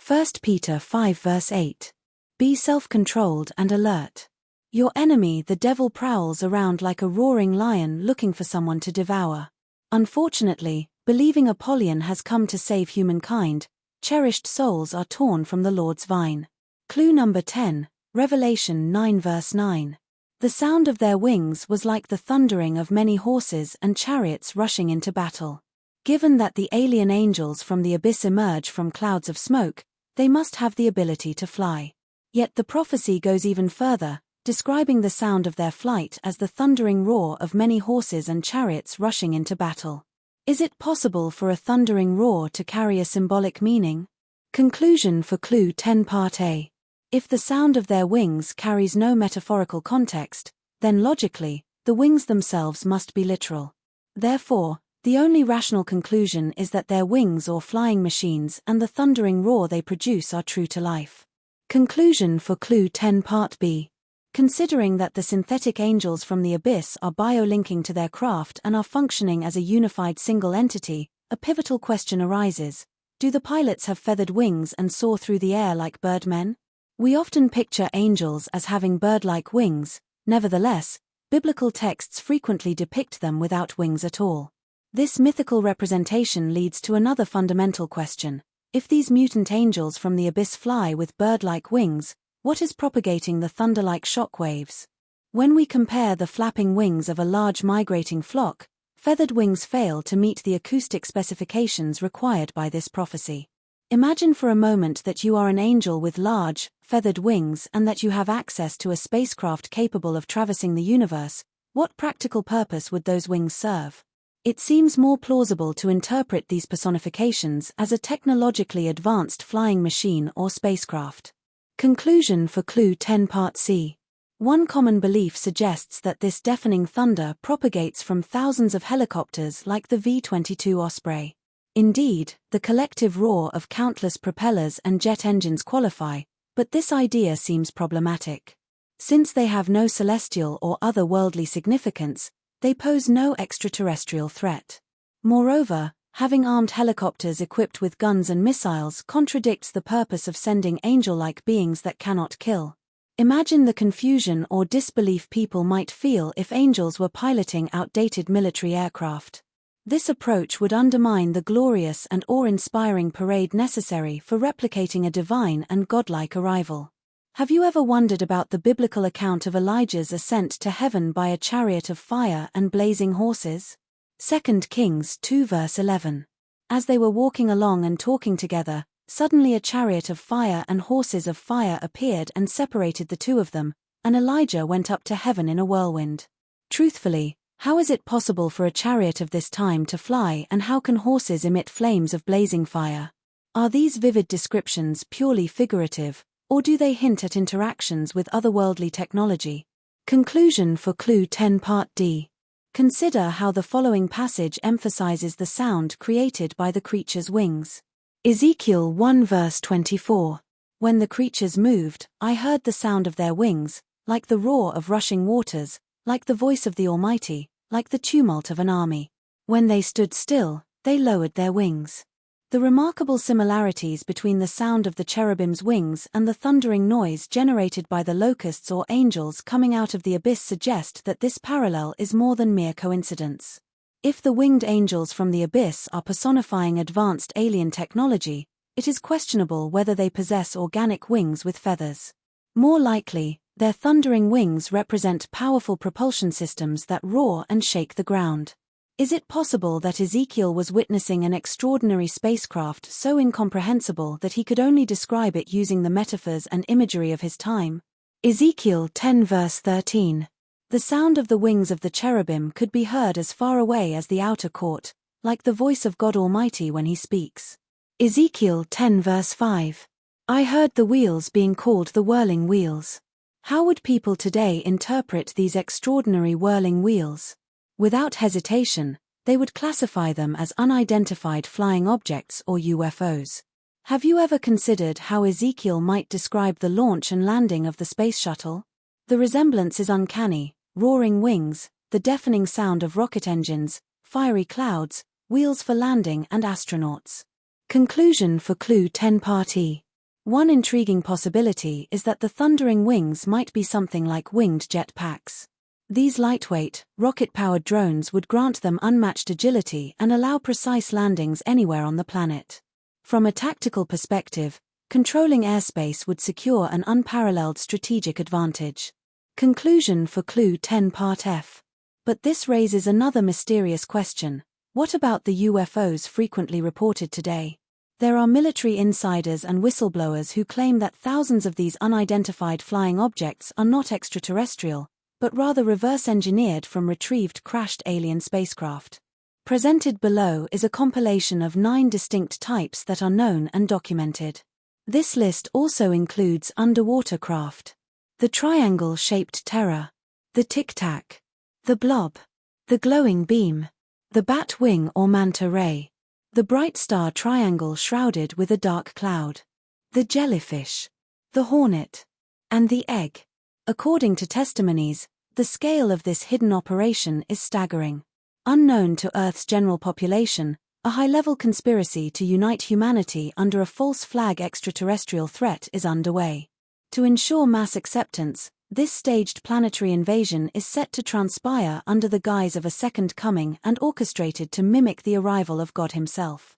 1 Peter 5 verse 8. Be self-controlled and alert. Your enemy the devil prowls around like a roaring lion looking for someone to devour. Unfortunately, believing Apollyon has come to save humankind, cherished souls are torn from the Lord's vine. Clue number 10, Revelation 9 verse 9. The sound of their wings was like the thundering of many horses and chariots rushing into battle. Given that the alien angels from the abyss emerge from clouds of smoke, they must have the ability to fly. Yet the prophecy goes even further, describing the sound of their flight as the thundering roar of many horses and chariots rushing into battle. Is it possible for a thundering roar to carry a symbolic meaning? Conclusion for Clue 10 Part A. If the sound of their wings carries no metaphorical context, then logically, the wings themselves must be literal. Therefore, the only rational conclusion is that their wings or flying machines and the thundering roar they produce are true to life. Conclusion for Clue 10 Part B. Considering that the synthetic angels from the abyss are biolinking to their craft and are functioning as a unified single entity, a pivotal question arises. Do the pilots have feathered wings and soar through the air like birdmen? We often picture angels as having bird-like wings. Nevertheless, biblical texts frequently depict them without wings at all. This mythical representation leads to another fundamental question. If these mutant angels from the abyss fly with bird-like wings, what is propagating the thunder-like shock waves? When we compare the flapping wings of a large migrating flock, feathered wings fail to meet the acoustic specifications required by this prophecy. Imagine for a moment that you are an angel with large, feathered wings and that you have access to a spacecraft capable of traversing the universe. What practical purpose would those wings serve? It seems more plausible to interpret these personifications as a technologically advanced flying machine or spacecraft. Conclusion for Clue 10 Part C. One common belief suggests that this deafening thunder propagates from thousands of helicopters like the V-22 Osprey. Indeed, the collective roar of countless propellers and jet engines qualify, but this idea seems problematic. Since they have no celestial or otherworldly significance, they pose no extraterrestrial threat. Moreover, having armed helicopters equipped with guns and missiles contradicts the purpose of sending angel-like beings that cannot kill. Imagine the confusion or disbelief people might feel if angels were piloting outdated military aircraft. This approach would undermine the glorious and awe-inspiring parade necessary for replicating a divine and godlike arrival. Have you ever wondered about the biblical account of Elijah's ascent to heaven by a chariot of fire and blazing horses? 2 Kings 2 verse 11. As they were walking along and talking together, suddenly a chariot of fire and horses of fire appeared and separated the two of them, and Elijah went up to heaven in a whirlwind. Truthfully, how is it possible for a chariot of this time to fly, and how can horses emit flames of blazing fire? Are these vivid descriptions purely figurative, or do they hint at interactions with otherworldly technology? Conclusion for Clue 10 Part D. Consider how the following passage emphasizes the sound created by the creature's wings. Ezekiel 1 verse 24. When the creatures moved, I heard the sound of their wings, like the roar of rushing waters, like the voice of the Almighty, like the tumult of an army. When they stood still, they lowered their wings. The remarkable similarities between the sound of the cherubim's wings and the thundering noise generated by the locusts or angels coming out of the abyss suggest that this parallel is more than mere coincidence. If the winged angels from the abyss are personifying advanced alien technology, it is questionable whether they possess organic wings with feathers. More likely, their thundering wings represent powerful propulsion systems that roar and shake the ground. Is it possible that Ezekiel was witnessing an extraordinary spacecraft so incomprehensible that he could only describe it using the metaphors and imagery of his time? Ezekiel 10 verse 13. The sound of the wings of the cherubim could be heard as far away as the outer court, like the voice of God Almighty when he speaks. Ezekiel 10 verse 5. I heard the wheels being called the whirling wheels. How would people today interpret these extraordinary whirling wheels? Without hesitation, they would classify them as unidentified flying objects or UFOs. Have you ever considered how Ezekiel might describe the launch and landing of the space shuttle? The resemblance is uncanny: roaring wings, the deafening sound of rocket engines, fiery clouds, wheels for landing and astronauts. Conclusion for Clue 10 Part E. One intriguing possibility is that the thundering wings might be something like winged jet packs. These lightweight, rocket-powered drones would grant them unmatched agility and allow precise landings anywhere on the planet. From a tactical perspective, controlling airspace would secure an unparalleled strategic advantage. Conclusion for Clue 10 Part F. But this raises another mysterious question: what about the UFOs frequently reported today? There are military insiders and whistleblowers who claim that thousands of these unidentified flying objects are not extraterrestrial, but rather reverse-engineered from retrieved crashed alien spacecraft. Presented below is a compilation of 9 distinct types that are known and documented. This list also includes underwater craft, the triangle-shaped terror, the tic-tac, the blob, the glowing beam, the bat wing or manta ray, the bright star triangle shrouded with a dark cloud, the jellyfish, the hornet, and the egg. According to testimonies, the scale of this hidden operation is staggering. Unknown to Earth's general population, a high-level conspiracy to unite humanity under a false flag extraterrestrial threat is underway. To ensure mass acceptance, this staged planetary invasion is set to transpire under the guise of a second coming and orchestrated to mimic the arrival of God himself.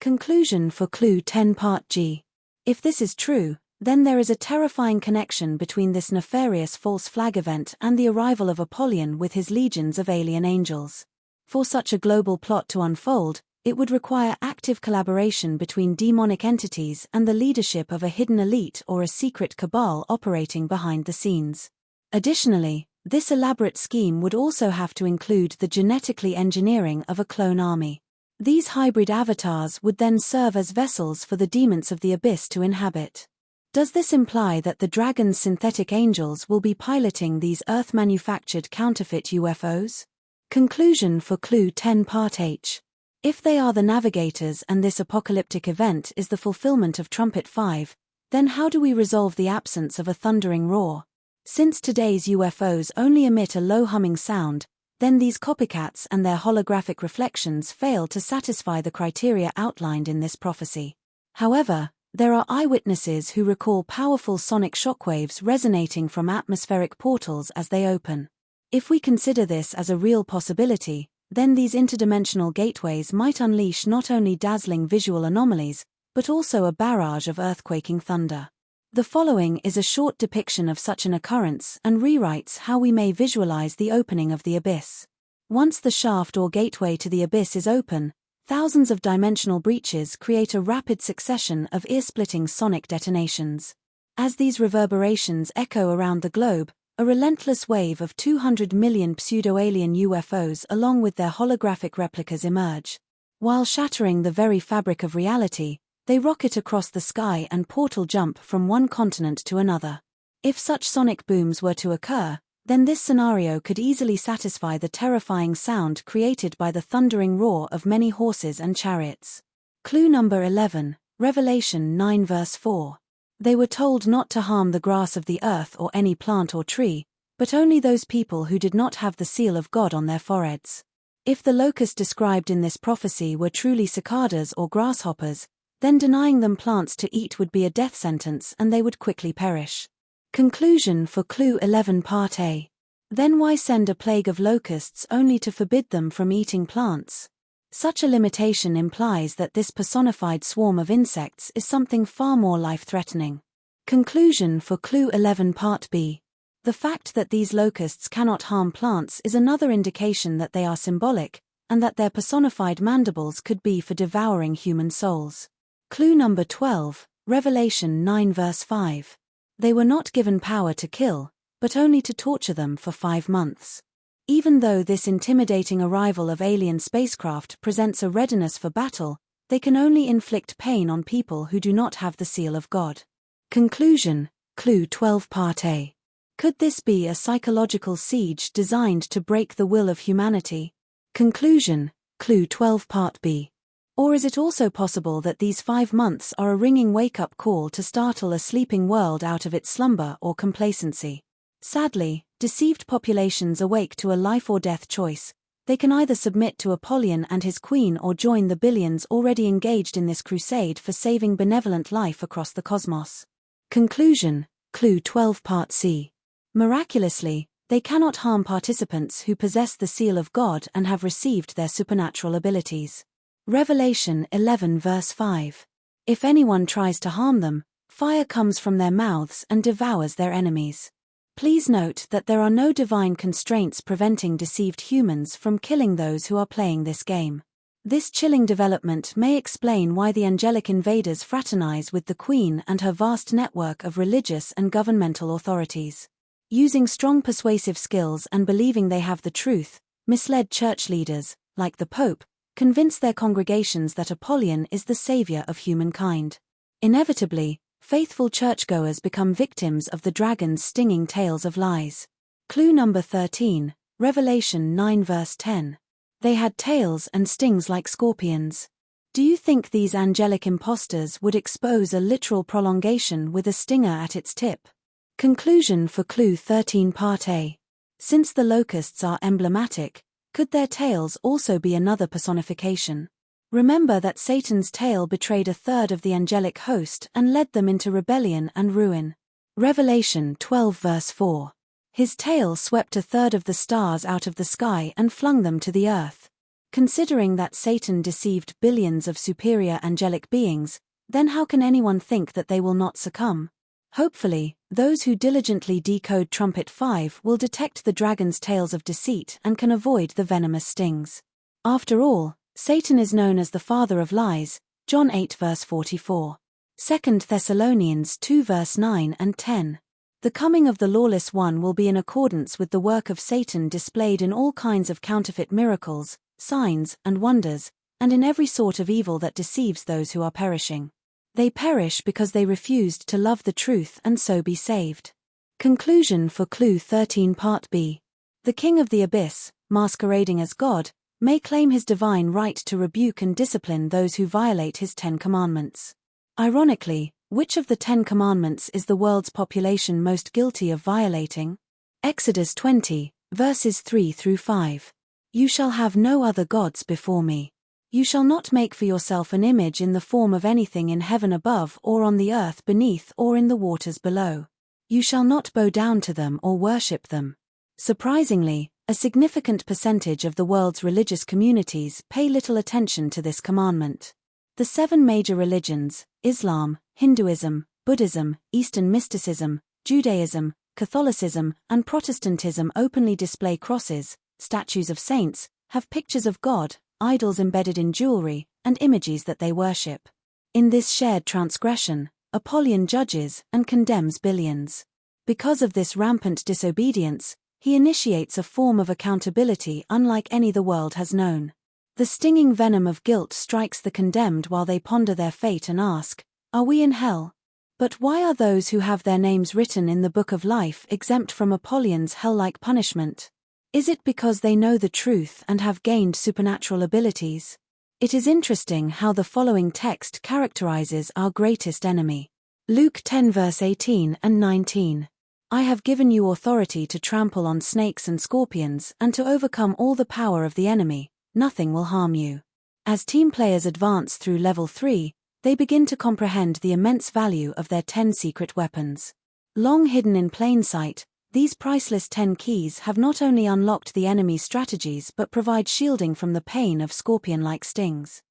Conclusion for Clue 10 Part G. If this is true, then there is a terrifying connection between this nefarious false flag event and the arrival of Apollyon with his legions of alien angels. For such a global plot to unfold, it would require active collaboration between demonic entities and the leadership of a hidden elite or a secret cabal operating behind the scenes. Additionally, this elaborate scheme would also have to include the genetically engineering of a clone army. These hybrid avatars would then serve as vessels for the demons of the abyss to inhabit. Does this imply that the dragon's synthetic angels will be piloting these Earth-manufactured counterfeit UFOs? Conclusion for Clue 10 Part H. If they are the navigators and this apocalyptic event is the fulfillment of Trumpet 5, then how do we resolve the absence of a thundering roar? Since today's UFOs only emit a low humming sound, then these copycats and their holographic reflections fail to satisfy the criteria outlined in this prophecy. However, there are eyewitnesses who recall powerful sonic shockwaves resonating from atmospheric portals as they open. If we consider this as a real possibility, then these interdimensional gateways might unleash not only dazzling visual anomalies, but also a barrage of earthquaking thunder. The following is a short depiction of such an occurrence and rewrites how we may visualize the opening of the abyss. Once the shaft or gateway to the abyss is open, thousands of dimensional breaches create a rapid succession of ear-splitting sonic detonations. As these reverberations echo around the globe, a relentless wave of 200 million pseudo-alien UFOs along with their holographic replicas emerge. While shattering the very fabric of reality, they rocket across the sky and portal jump from one continent to another. If such sonic booms were to occur, then this scenario could easily satisfy the terrifying sound created by the thundering roar of many horses and chariots. Clue number 11, Revelation 9 verse 4. They were told not to harm the grass of the earth or any plant or tree, but only those people who did not have the seal of God on their foreheads. If the locusts described in this prophecy were truly cicadas or grasshoppers, then denying them plants to eat would be a death sentence and they would quickly perish. Conclusion for Clue 11 Part A. Then why send a plague of locusts only to forbid them from eating plants? Such a limitation implies that this personified swarm of insects is something far more life-threatening. Conclusion for Clue 11 Part B. The fact that these locusts cannot harm plants is another indication that they are symbolic, and that their personified mandibles could be for devouring human souls. Clue number 12, Revelation 9 verse 5. They were not given power to kill, but only to torture them for 5 months. Even though this intimidating arrival of alien spacecraft presents a readiness for battle, they can only inflict pain on people who do not have the seal of God. Conclusion, Clue 12 Part A. Could this be a psychological siege designed to break the will of humanity? Conclusion, Clue 12 Part B. Or is it also possible that these 5 months are a ringing wake-up call to startle a sleeping world out of its slumber or complacency? Sadly, deceived populations awake to a life-or-death choice. They can either submit to Apollyon and his queen or join the billions already engaged in this crusade for saving benevolent life across the cosmos. Conclusion, Clue 12 Part C. Miraculously, they cannot harm participants who possess the seal of God and have received their supernatural abilities. Revelation 11 verse 5. If anyone tries to harm them, fire comes from their mouths and devours their enemies. Please note that there are no divine constraints preventing deceived humans from killing those who are playing this game. This chilling development may explain why the angelic invaders fraternize with the Queen and her vast network of religious and governmental authorities. Using strong persuasive skills and believing they have the truth, misled church leaders, like the Pope, convince their congregations that Apollyon is the savior of humankind. Inevitably, faithful churchgoers become victims of the dragon's stinging tales of lies. Clue number 13, Revelation 9 verse 10. They had tails and stings like scorpions. Do you think these angelic impostors would expose a literal prolongation with a stinger at its tip? Conclusion for Clue 13 Part A. Since the locusts are emblematic, could their tails also be another personification? Remember that Satan's tail betrayed a third of the angelic host and led them into rebellion and ruin. Revelation 12 verse 4. His tail swept a third of the stars out of the sky and flung them to the earth. Considering that Satan deceived billions of superior angelic beings, then how can anyone think that they will not succumb? Hopefully, those who diligently decode Trumpet 5 will detect the dragon's tales of deceit and can avoid the venomous stings. After all, Satan is known as the father of lies, John 8 verse 44. 2 Thessalonians 2 verse 9 and 10. The coming of the lawless one will be in accordance with the work of Satan displayed in all kinds of counterfeit miracles, signs, and wonders, and in every sort of evil that deceives those who are perishing. They perish because they refused to love the truth and so be saved. Conclusion for Clue 13 Part B. The king of the abyss, masquerading as God, may claim his divine right to rebuke and discipline those who violate his 10 commandments. Ironically, which of the 10 commandments is the world's population most guilty of violating? Exodus 20, verses 3 through 5. You shall have no other gods before me. You shall not make for yourself an image in the form of anything in heaven above or on the earth beneath or in the waters below. You shall not bow down to them or worship them. Surprisingly, a significant percentage of the world's religious communities pay little attention to this commandment. The 7 major religions, Islam, Hinduism, Buddhism, Eastern mysticism, Judaism, Catholicism, and Protestantism openly display crosses, statues of saints, have pictures of God, idols embedded in jewelry, and images that they worship. In this shared transgression, Apollyon judges and condemns billions. Because of this rampant disobedience, he initiates a form of accountability unlike any the world has known. The stinging venom of guilt strikes the condemned while they ponder their fate and ask, "Are we in hell?" But why are those who have their names written in the Book of Life exempt from Apollyon's hell-like punishment? Is it because they know the truth and have gained supernatural abilities? It is interesting how the following text characterizes our greatest enemy. Luke 10 verse 18 and 19. I have given you authority to trample on snakes and scorpions and to overcome all the power of the enemy, nothing will harm you. As team players advance through level 3, they begin to comprehend the immense value of their 10 secret weapons. Long hidden in plain sight, these priceless 10 keys have not only unlocked the enemy's strategies but provide shielding from the pain of scorpion-like stings.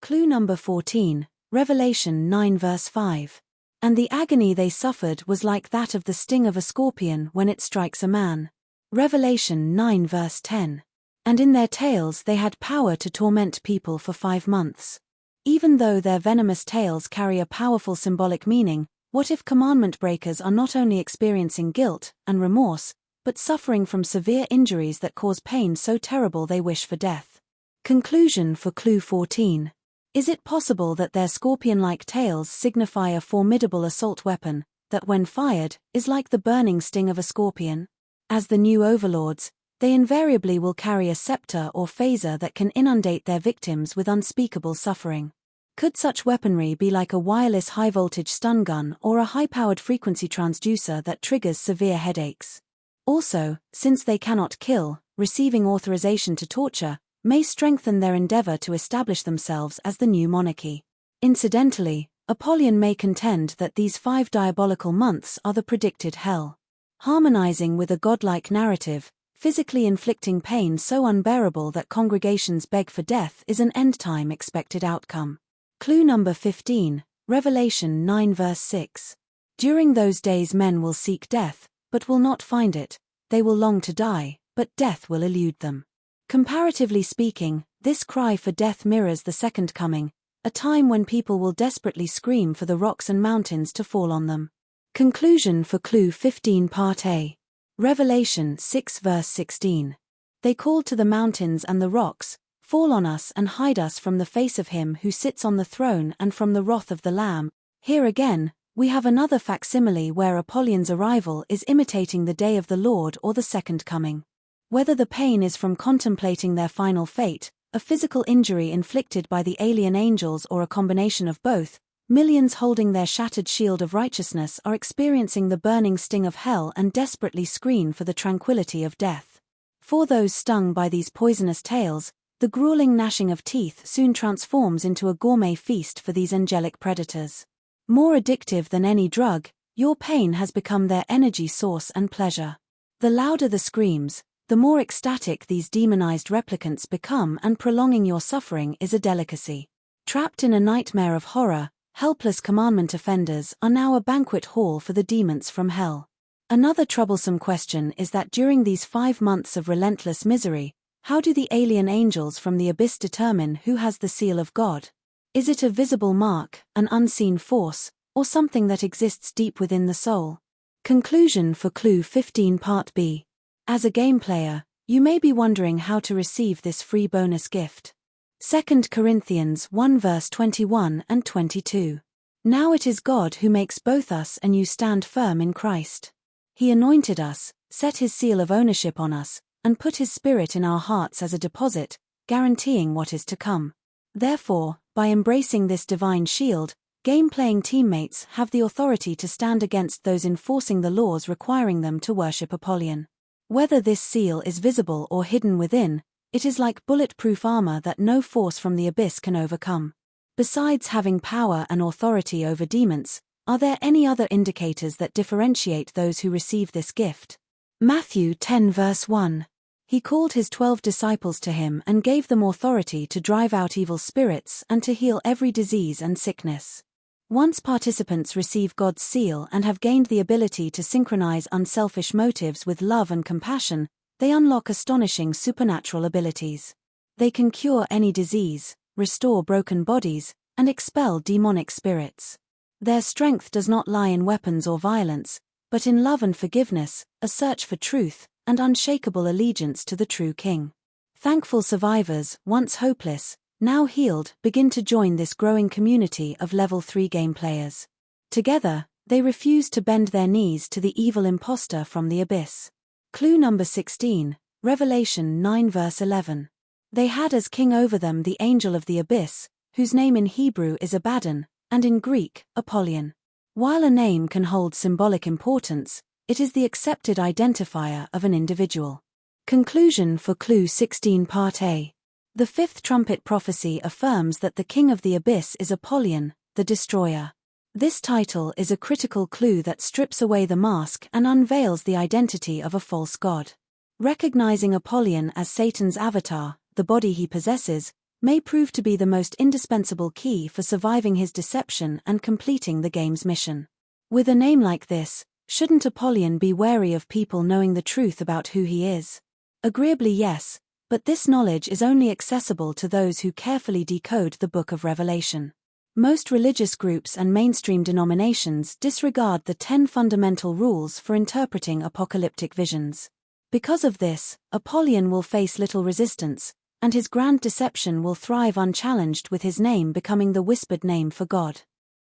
Clue number 14, Revelation 9 verse 5. And the agony they suffered was like that of the sting of a scorpion when it strikes a man. Revelation 9 verse 10. And in their tails they had power to torment people for 5 months. Even though their venomous tails carry a powerful symbolic meaning, what if commandment breakers are not only experiencing guilt and remorse, but suffering from severe injuries that cause pain so terrible they wish for death? Conclusion for Clue 14. Is it possible that their scorpion-like tails signify a formidable assault weapon, that when fired, is like the burning sting of a scorpion? As the new overlords, they invariably will carry a scepter or phaser that can inundate their victims with unspeakable suffering. Could such weaponry be like a wireless high-voltage stun gun or a high-powered frequency transducer that triggers severe headaches? Also, since they cannot kill, receiving authorization to torture may strengthen their endeavor to establish themselves as the new monarchy. Incidentally, Apollyon may contend that these 5 diabolical months are the predicted hell. Harmonizing with a godlike narrative, physically inflicting pain so unbearable that congregations beg for death is an end-time expected outcome. Clue number 15, Revelation 9 verse 6. During those days men will seek death, but will not find it, they will long to die, but death will elude them. Comparatively speaking, this cry for death mirrors the second coming, a time when people will desperately scream for the rocks and mountains to fall on them. Conclusion for Clue 15 Part A. Revelation 6 verse 16. They called to the mountains and the rocks, fall on us and hide us from the face of him who sits on the throne and from the wrath of the Lamb. Here again, we have another facsimile where Apollyon's arrival is imitating the day of the Lord or the second coming. Whether the pain is from contemplating their final fate, a physical injury inflicted by the alien angels or a combination of both, millions holding their shattered shield of righteousness are experiencing the burning sting of hell and desperately scream for the tranquility of death. For those stung by these poisonous tails, the grueling gnashing of teeth soon transforms into a gourmet feast for these angelic predators. More addictive than any drug, your pain has become their energy source and pleasure. The louder the screams, the more ecstatic these demonized replicants become, and prolonging your suffering is a delicacy. Trapped in a nightmare of horror, helpless commandment offenders are now a banquet hall for the demons from hell. Another troublesome question is that during these 5 months of relentless misery, how do the alien angels from the abyss determine who has the seal of God? Is it a visible mark, an unseen force, or something that exists deep within the soul? Conclusion for Clue 15 Part B. As a game player, you may be wondering how to receive this free bonus gift. 2 Corinthians 1 verse 21 and 22. Now it is God who makes both us and you stand firm in Christ. He anointed us, set his seal of ownership on us, and put his Spirit in our hearts as a deposit, guaranteeing what is to come. Therefore, by embracing this divine shield, game-playing teammates have the authority to stand against those enforcing the laws requiring them to worship Apollyon. Whether this seal is visible or hidden within, it is like bulletproof armor that no force from the abyss can overcome. Besides having power and authority over demons, are there any other indicators that differentiate those who receive this gift? Matthew 10 verse 1. He called his 12 disciples to him and gave them authority to drive out evil spirits and to heal every disease and sickness. Once participants receive God's seal and have gained the ability to synchronize unselfish motives with love and compassion, they unlock astonishing supernatural abilities. They can cure any disease, restore broken bodies, and expel demonic spirits. Their strength does not lie in weapons or violence, but in love and forgiveness, a search for truth, and unshakable allegiance to the true King. Thankful survivors, once hopeless, now healed, begin to join this growing community of Level 3 game players. Together, they refuse to bend their knees to the evil imposter from the abyss. Clue number 16, Revelation 9 verse 11. They had as king over them the angel of the abyss, whose name in Hebrew is Abaddon, and in Greek, Apollyon. While a name can hold symbolic importance, it is the accepted identifier of an individual. Conclusion for Clue 16 Part A. The fifth trumpet prophecy affirms that the king of the abyss is Apollyon, the destroyer. This title is a critical clue that strips away the mask and unveils the identity of a false god. Recognizing Apollyon as Satan's avatar, the body he possesses, may prove to be the most indispensable key for surviving his deception and completing the game's mission. With a name like this, shouldn't Apollyon be wary of people knowing the truth about who he is? Agreeably yes, but this knowledge is only accessible to those who carefully decode the Book of Revelation. Most religious groups and mainstream denominations disregard the 10 fundamental rules for interpreting apocalyptic visions. Because of this, Apollyon will face little resistance, and his grand deception will thrive unchallenged, with his name becoming the whispered name for God.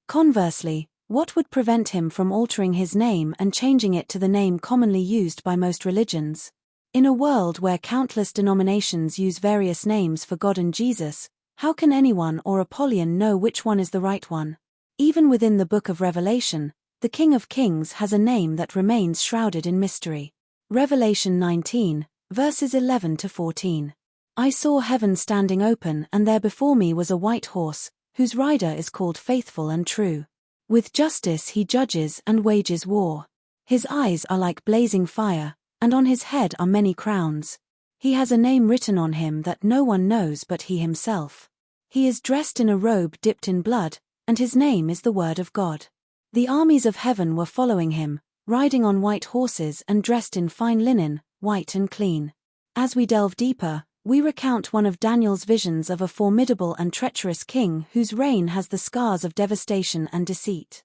Conversely, what would prevent him from altering his name and changing it to the name commonly used by most religions? In a world where countless denominations use various names for God and Jesus, how can anyone or Apollyon know which one is the right one? Even within the Book of Revelation, the King of Kings has a name that remains shrouded in mystery. Revelation 19, verses 11 to 14. I saw heaven standing open, and there before me was a white horse, whose rider is called Faithful and True. With justice he judges and wages war. His eyes are like blazing fire, and on his head are many crowns. He has a name written on him that no one knows but he himself. He is dressed in a robe dipped in blood, and his name is the Word of God. The armies of heaven were following him, riding on white horses and dressed in fine linen, white and clean. As we delve deeper, we recount one of Daniel's visions of a formidable and treacherous king whose reign has the scars of devastation and deceit.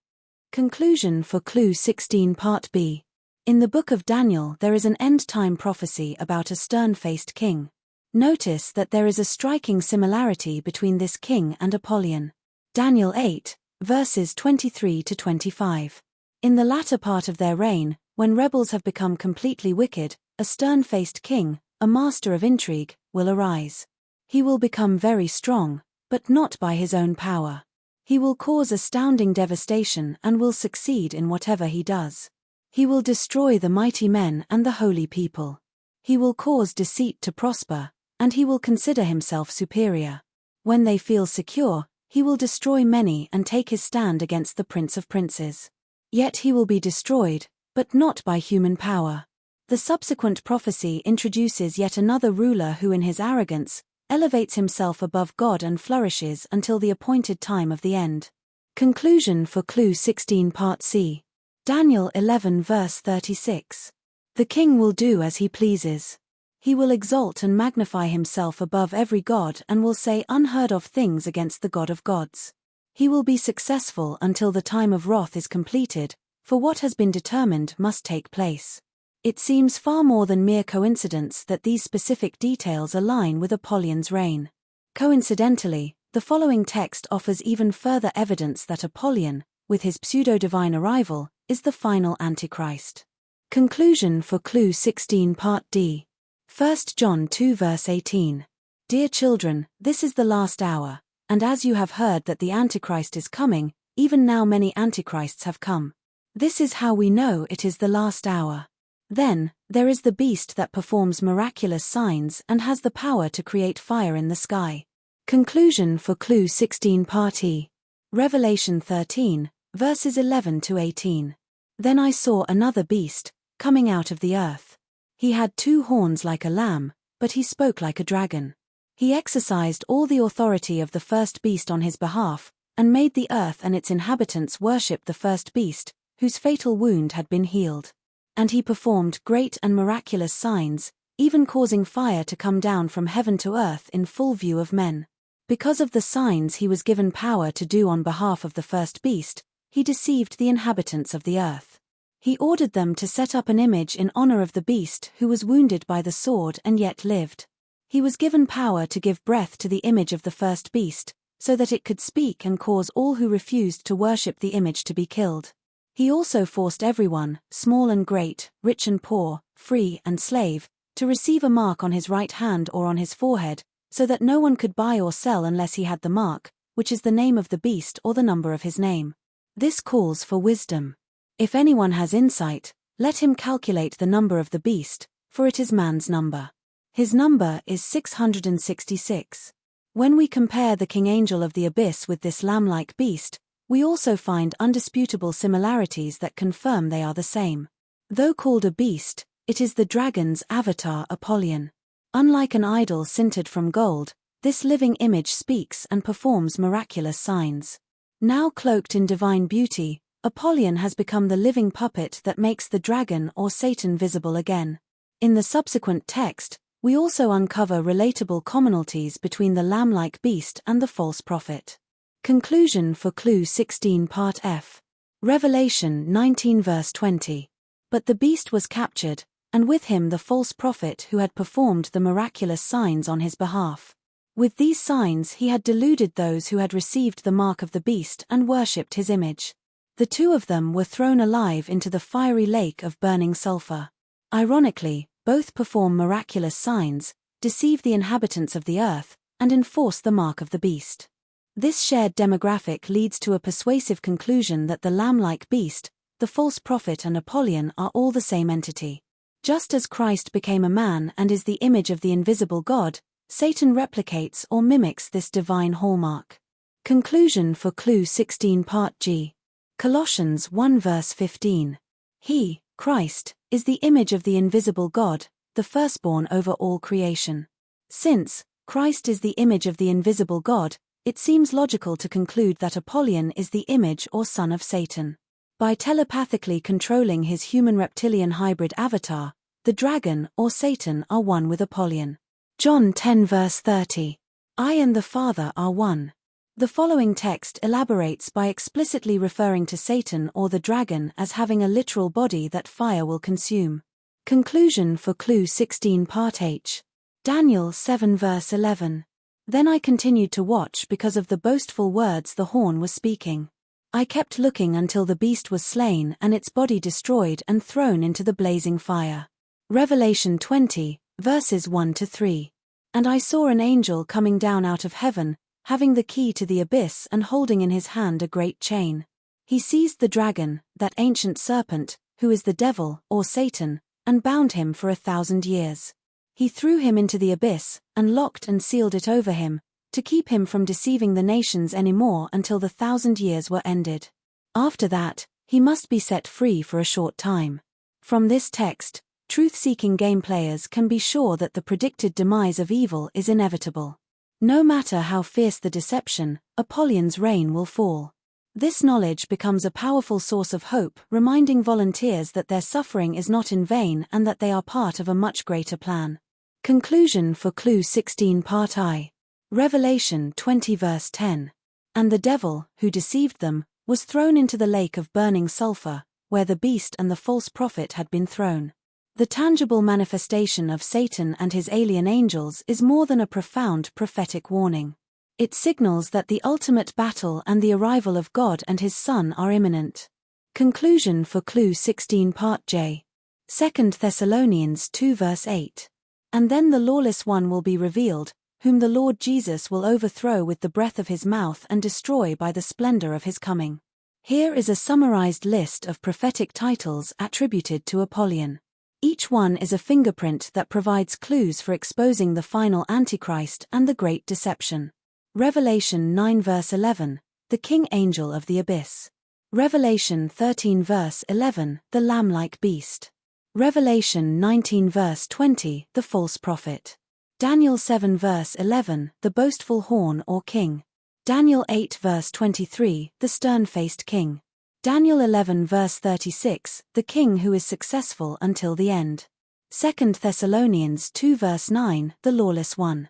Conclusion for Clue 16 Part B. In the book of Daniel there is an end-time prophecy about a stern-faced king. Notice that there is a striking similarity between this king and Apollyon. Daniel 8, verses 23 to 25. In the latter part of their reign, when rebels have become completely wicked, a stern-faced king, a master of intrigue, will arise. He will become very strong, but not by his own power. He will cause astounding devastation and will succeed in whatever he does. He will destroy the mighty men and the holy people. He will cause deceit to prosper, and he will consider himself superior. When they feel secure, he will destroy many and take his stand against the Prince of Princes. Yet he will be destroyed, but not by human power. The subsequent prophecy introduces yet another ruler who in his arrogance, elevates himself above God and flourishes until the appointed time of the end. Conclusion for Clue 16 Part C. Daniel 11 verse 36. The king will do as he pleases. He will exalt and magnify himself above every god and will say unheard of things against the God of gods. He will be successful until the time of wrath is completed, for what has been determined must take place. It seems far more than mere coincidence that these specific details align with Apollyon's reign. Coincidentally, the following text offers even further evidence that Apollyon, with his pseudo-divine arrival, is the final Antichrist. Conclusion for Clue 16 Part D. 1 John 2 verse 18. Dear children, this is the last hour, and as you have heard that the Antichrist is coming, even now many Antichrists have come. This is how we know it is the last hour. Then, there is the beast that performs miraculous signs and has the power to create fire in the sky. Conclusion for Clue 16 Part E. Revelation 13, verses 11 to 18. Then I saw another beast, coming out of the earth. He had 2 horns like a lamb, but he spoke like a dragon. He exercised all the authority of the first beast on his behalf, and made the earth and its inhabitants worship the first beast, whose fatal wound had been healed. And he performed great and miraculous signs, even causing fire to come down from heaven to earth in full view of men. Because of the signs he was given power to do on behalf of the first beast, he deceived the inhabitants of the earth. He ordered them to set up an image in honor of the beast who was wounded by the sword and yet lived. He was given power to give breath to the image of the first beast, so that it could speak and cause all who refused to worship the image to be killed. He also forced everyone, small and great, rich and poor, free and slave, to receive a mark on his right hand or on his forehead, so that no one could buy or sell unless he had the mark, which is the name of the beast or the number of his name. This calls for wisdom. If anyone has insight, let him calculate the number of the beast, for it is man's number. His number is 666. When we compare the king angel of the abyss with this lamb-like beast, we also find undisputable similarities that confirm they are the same. Though called a beast, it is the dragon's avatar Apollyon. Unlike an idol sintered from gold, this living image speaks and performs miraculous signs. Now cloaked in divine beauty, Apollyon has become the living puppet that makes the dragon or Satan visible again. In the subsequent text, we also uncover relatable commonalities between the lamb-like beast and the false prophet. Conclusion for Clue 16 Part F. Revelation 19 verse 20. But the beast was captured, and with him the false prophet who had performed the miraculous signs on his behalf. With these signs he had deluded those who had received the mark of the beast and worshipped his image. The two of them were thrown alive into the fiery lake of burning sulfur. Ironically, both perform miraculous signs, deceive the inhabitants of the earth, and enforce the mark of the beast. This shared demographic leads to a persuasive conclusion that the lamb-like beast, the false prophet and Apollyon are all the same entity. Just as Christ became a man and is the image of the invisible God, Satan replicates or mimics this divine hallmark. Conclusion for Clue 16 Part G. Colossians 1 verse 15. He, Christ, is the image of the invisible God, the firstborn over all creation. Since Christ is the image of the invisible God, it seems logical to conclude that Apollyon is the image or son of Satan. By telepathically controlling his human reptilian-hybrid avatar, the dragon or Satan are one with Apollyon. John 10 verse 30. I and the Father are one. The following text elaborates by explicitly referring to Satan or the dragon as having a literal body that fire will consume. Conclusion for Clue 16 Part H. Daniel 7 verse 11. Then I continued to watch because of the boastful words the horn was speaking. I kept looking until the beast was slain and its body destroyed and thrown into the blazing fire. Revelation 20, verses 1-3. And I saw an angel coming down out of heaven, having the key to the abyss and holding in his hand a great chain. He seized the dragon, that ancient serpent, who is the devil, or Satan, and bound him for 1,000 years. He threw him into the abyss, and locked and sealed it over him, to keep him from deceiving the nations any more until the 1,000 years were ended. After that, he must be set free for a short time. From this text, truth-seeking game players can be sure that the predicted demise of evil is inevitable. No matter how fierce the deception, Apollyon's reign will fall. This knowledge becomes a powerful source of hope, reminding volunteers that their suffering is not in vain and that they are part of a much greater plan. Conclusion for Clue 16 Part I. Revelation 20 verse 10. And the devil, who deceived them, was thrown into the lake of burning sulfur, where the beast and the false prophet had been thrown. The tangible manifestation of Satan and his alien angels is more than a profound prophetic warning. It signals that the ultimate battle and the arrival of God and his Son are imminent. Conclusion for Clue 16 Part J. 2 Thessalonians 2 verse 8. And then the lawless one will be revealed, whom the Lord Jesus will overthrow with the breath of his mouth and destroy by the splendor of his coming. Here is a summarized list of prophetic titles attributed to Apollyon. Each one is a fingerprint that provides clues for exposing the final Antichrist and the Great Deception. Revelation 9 verse 11, the King Angel of the Abyss. Revelation 13 verse 11, the Lamb-like Beast. Revelation 19 verse 20, the False Prophet. Daniel 7 verse 11, the Boastful Horn or King. Daniel 8 verse 23, the Stern-faced King. Daniel 11 verse 36, the king who is successful until the end. 2 Thessalonians 2 verse 9, the lawless one.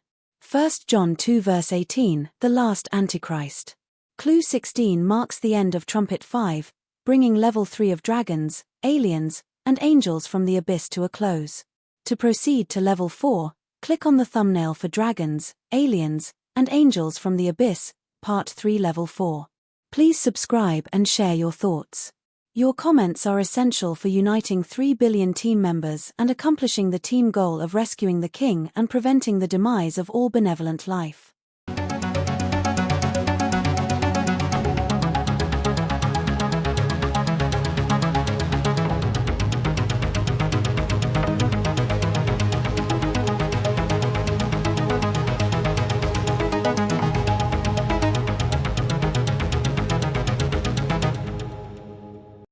1 John 2 verse 18, the last Antichrist. Clue 16 marks the end of Trumpet 5, bringing level 3 of dragons, aliens, and angels from the abyss to a close. To proceed to level 4, click on the thumbnail for dragons, aliens, and angels from the abyss, Part 3 Level 4. Please subscribe and share your thoughts. Your comments are essential for uniting 3 billion team members and accomplishing the team goal of rescuing the king and preventing the demise of all benevolent life.